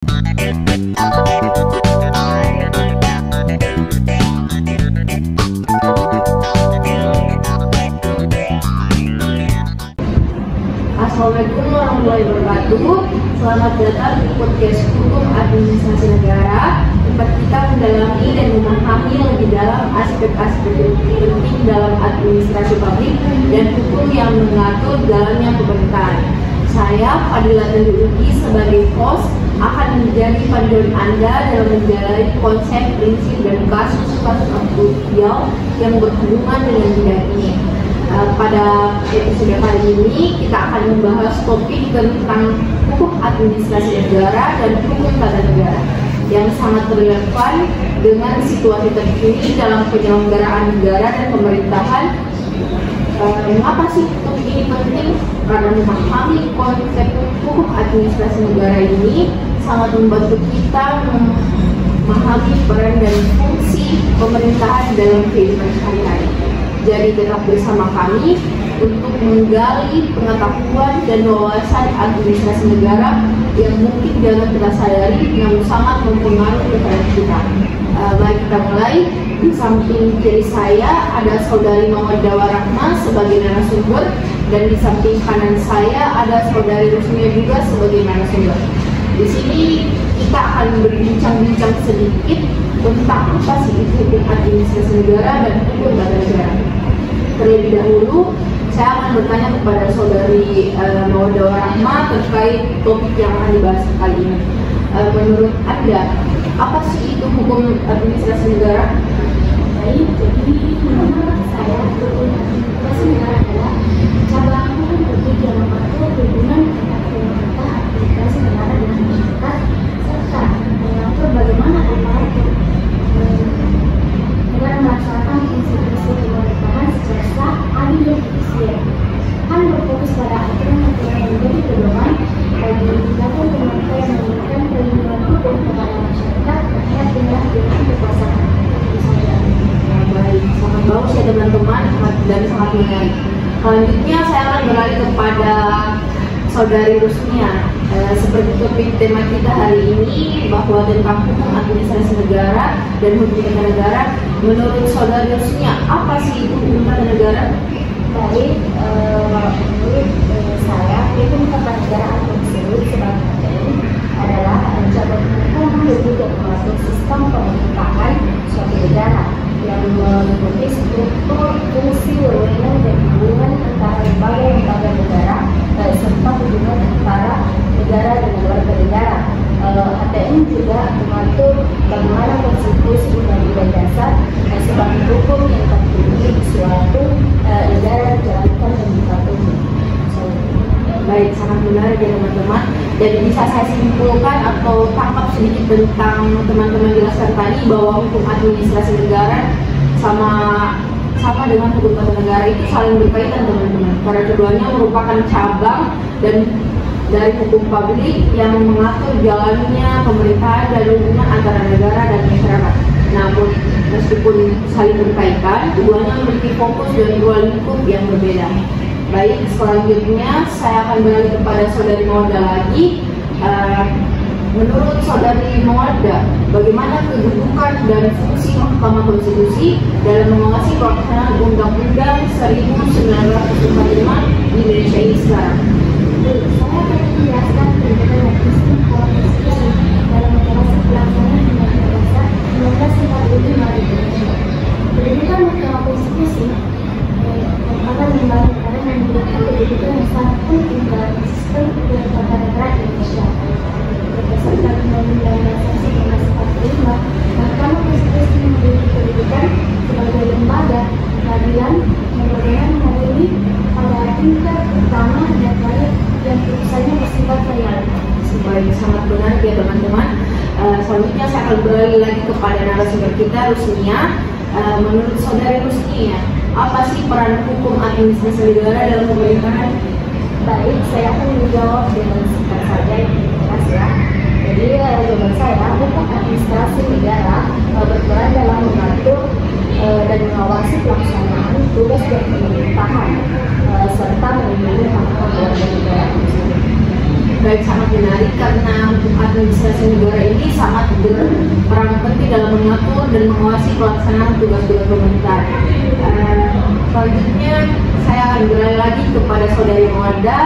Assalamualaikum warahmatullahi wabarakatuh. Selamat datang di podcast Hukum Administrasi Negara, tempat kita mendalami dan memahami lebih dalam aspek-aspek penting dalam administrasi publik dan hukum yang mengatur dalamnya pemerintahan. Saya, Fadila Tendurugi, sebagai host akan menjadi panduan Anda dalam menjalani konsep, prinsip, dan kasus-kasus aktual yang berhubungan dengan bidang ini. Pada episode kali ini kita akan membahas topik tentang hukum administrasi negara dan hukum tata negara yang sangat relevan dengan situasi terkini dalam penyelenggaraan negara dan pemerintahan. Mengapa sih topik ini penting? Karena memahami konsep hukum administrasi negara ini sangat membantu kita memahami peran dan fungsi pemerintahan dalam kehidupan sehari-hari. Jadi tetap bersama kami untuk menggali pengetahuan dan wawasan administrasi negara yang mungkin jangan kita sadari namun sangat mempengaruhi kehidupan kita. Baik, kita mulai. Di samping kiri saya ada saudari Mawaddah Warahmah sebagai narasumber, dan di samping kanan saya ada saudari Rusmia juga sebagai narasumber. Di sini kita akan berbincang-bincang sedikit tentang apa sih itu hukum administrasi negara dan hukum tata negara. Terlebih dahulu, saya akan bertanya kepada saudari Mawaddah Warahmah terkait topik yang akan dibahas kali ini. Menurut Anda, apa sih itu hukum administrasi negara? Baik, jadi menurut saya hukum administrasi negara adalah cabang hukum publik yang mengatur hubungan antara pemerintah, administrasi negara dengan masyarakat, serta mengatur bagaimana aparat negara melaksanakan fungsi-fungsi pemerintahan secara sah, adil, dan efisien. Kan berfokus pada aturan-aturan yang menjadi pedoman bagi indikator pemerintah yang memberikan perlindungan hukum kepada masyarakat terkait dengan kekuasaan. Baik, sangat bagus ya teman-teman dan sangat menarik. Selanjutnya saya akan beralih kepada saudari Rusmia. Seperti topik tema kita hari ini bahwa tentang hukum administrasi negara dan hukum tata negara, menurut saudari Rusmia, apa sih itu hukum tata negara? Baik, menurut saya hukum tata negara atau disebut sebagai HTN adalah cabang hukum publik yang mengatur sistem pemerintahan suatu negara yang meliputi struktur, fungsi, wewenang, dan hubungan antara lembaga-lembaga negara serta hubungan antara negara dan warga negara. HTN juga mengatur bagaimana konstitusi undang-undang dasar sebagai hukum yang tertinggi di suatu negara dijalankan dan dipatuhi. Baik, sangat menarik ya teman-teman. Jadi bisa saya simpulkan atau tangkap sedikit tentang teman-teman jelaskan tadi bahwa hukum administrasi negara sama dengan hukum tata negara itu saling berkaitan teman-teman. Karena keduanya merupakan cabang dan dari hukum publik yang mengatur jalannya pemerintahan dan hubungan antara negara dan masyarakat. Namun meskipun saling berkaitan, keduanya memiliki fokus dan dua lingkup yang berbeda. Baik, selanjutnya saya akan beralih kepada saudari Mawaddah lagi. Menurut saudari Mawaddah, bagaimana kedudukan dan fungsi Mahkamah Konstitusi dalam mengawasi pelaksanaan Undang-Undang 1945 di Indonesia ini sekarang? Saya akan menjelaskan kedudukan dan fungsi Mahkamah Konstitusi dalam mengawasi pelaksanaan Undang-Undang Dasar 1945 di Indonesia. Kedudukan Mahkamah Konstitusi merupakan lembaga negara yang memiliki kedudukan yang sangat penting dalam sistem hukum tata negara Indonesia. Berdasarkan Undang-Undang Dasar 1945, Mahkamah Konstitusi memiliki kedudukan sebagai lembaga peradilan yang berwenang mengadili pada tingkat pertama dan terakhir yang putusannya bersifat realitas. Baik, sangat benar ya teman-teman. Selanjutnya saya akan beralih lagi kepada narasumber kita, Rusmia. Menurut saudari Rusmia, apa sih peran hukum administrasi negara dalam pemerintahan? Baik, saya akan menjawab dengan singkat saja ya. Jadi jawaban saya, hukum administrasi negara berperan dalam mengatur dan mengawasi pelaksanaan tugas dan pemerintahan serta melindungi hak-hak warga negara. Baik, sangat menarik karena hukum administrasi negara ini sangat berperan penting dalam mengatur dan mengawasi pelaksanaan tugas-tugas pemerintah. Selanjutnya saya akan beralih lagi kepada Saudari Mawada.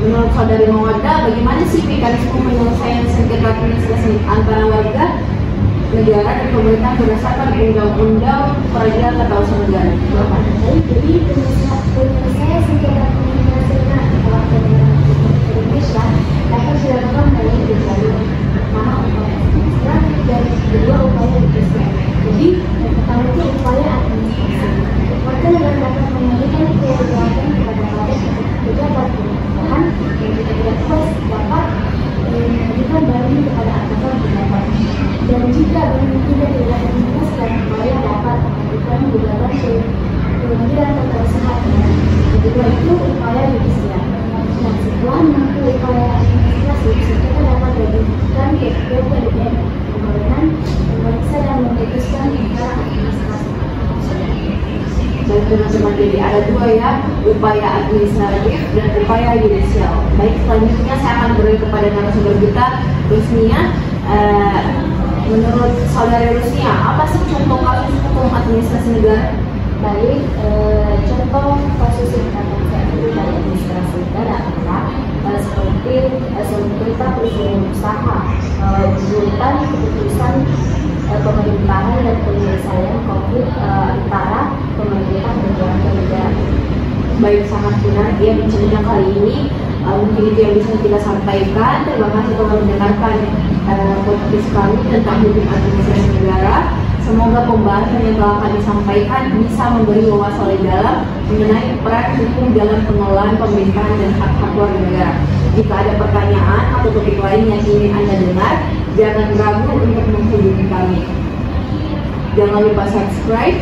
Menurut Saudari Mawada, bagaimana sih mekanisme penyelesaian sengketa administrasi antara warga negara dan pemerintah berdasarkan undang-undang peradilan tata usaha negara? Jadi penyelesaian sengketa administrasi antara warga negara Indonesia dapat dilakukan melalui dua jalur. Pertama, upaya administratif dan kedua upaya judisial. Jadi yang pertama itu upaya administratif. Warga negara dapat memberikan kewajiban kepada pejabat pemerintahan yang jika tidak puas dapat memberikan banding kepada atasan pejabat. Dan jika banding tidak dilakukan, upaya dapat mengajukan gugatan ke pengadilan tata usaha negara. Kedua itu upaya judisial. Nah, setelah menempuh upaya administrasi, sengketa dapat diajukan ke Ketua PDN Pemerintahan memeriksa dan memutuskan perkara administrasi. Baik teman-teman, jadi ada dua ya, upaya administratif dan upaya yudisial. Baik, selanjutnya saya akan beralih kepada narasumber kita, Rusnia. Menurut Saudari Rusnia, apa sih contoh kasus hukum administrasi negara? Baik, contoh kasus administrasi negara adalah seperti sengketa perizinan usaha, urutan keputusan pemerintahan dan penyelesaian konflik antara pemerintah dan warga negara. Baik, sangat benar ya bincangnya kali ini. Mungkin itu yang bisa kita sampaikan. Terima kasih telah mendengarkan podcast kami tentang hukum administrasi negara. Semoga pembahasan yang telah kami sampaikan bisa memberi wawasan lebih dalam mengenai peran hukum dalam pengelolaan pemerintahan dan hak-hak warga negara. Jika ada pertanyaan atau topik lain yang ingin Anda dengar, jangan ragu untuk menghubungi kami. Jangan lupa subscribe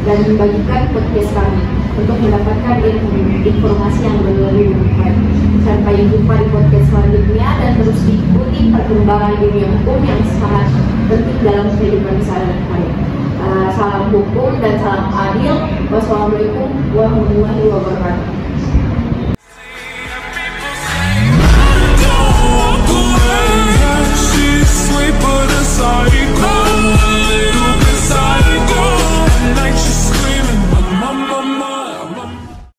dan membagikan podcast kami untuk mendapatkan informasi yang lebih bermanfaat. Sampai jumpa di podcast selanjutnya dan terus ikuti perkembangan dunia hukum yang sangat penting dalam kehidupan sehari-hari. Salam hukum dan salam adil. Wassalamualaikum warahmatullahi wabarakatuh.